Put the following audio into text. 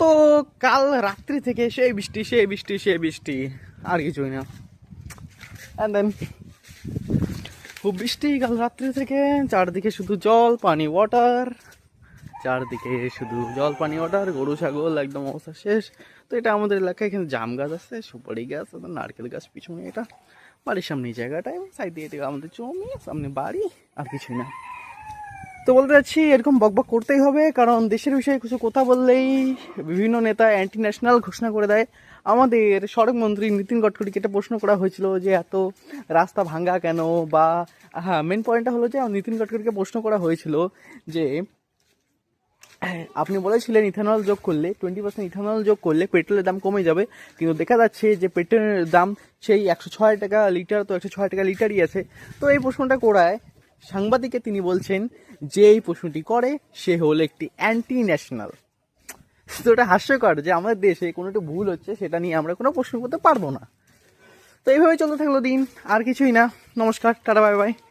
তো কাল রাত্রি থেকে সেই বৃষ্টি সেই বৃষ্টি সেই বৃষ্টি, আর কিছুই না। অ্যান্ড দেন খুব বৃষ্টি কাল রাত্রি থেকে, চারদিকে শুধু জল পানি ওয়াটার, চারদিকে শুধু জল পানি ওয়াটার, গরু ছাগল একদম অবস্থা শেষ। তো এটা আমাদের এলাকায় এখানে জাম গাছ আছে, সুপারি গাছ, নারকেল গাছ পিছনে, এটা বাড়ির সামনে এই জায়গাটায়, সাইডে এটা আমাদের জমি, সামনে বাড়ি, আর কিছুই না। তো বলতে চাচ্ছি এরকম বকবক করতেই হবে, কারণ দেশের বিষয়ে কিছু কথা বললেই বিভিন্ন নেতা অ্যান্টি ন্যাশনাল ঘোষণা করে দেয়। আমাদের সড়ক মন্ত্রী নীতিন গডকরিকে এটা প্রশ্ন করা হয়েছিল যে এত রাস্তা ভাঙ্গা কেন, বা হ্যাঁ মেন পয়েন্টটা হলো যে নীতিন গডকরিকে প্রশ্ন করা হয়েছিল যে আপনি বলেছিলেন ইথানল যোগ করলে 20% ইথানল যোগ করলে পেট্রোলের দাম কমে যাবে, কিন্তু দেখা যাচ্ছে যে পেট্রোলের দাম সেই 106 টাকা লিটার, তো 106 টাকা লিটারই আছে। তো এই প্রশ্নটা করায় সাংবাদিককে তিনি বলছেন যে এই প্রশ্নটি করে সে হলো একটি অ্যান্টি ন্যাশনাল। তো এটা হাস্যকর যে আমাদের দেশে কোনো একটা ভুল হচ্ছে সেটা নিয়ে আমরা কোনো প্রশ্ন করতে পারবো না। তো এইভাবে চলতে থাকলো দিন, আর কিছুই না। নমস্কার, টাটা, বাই বাই।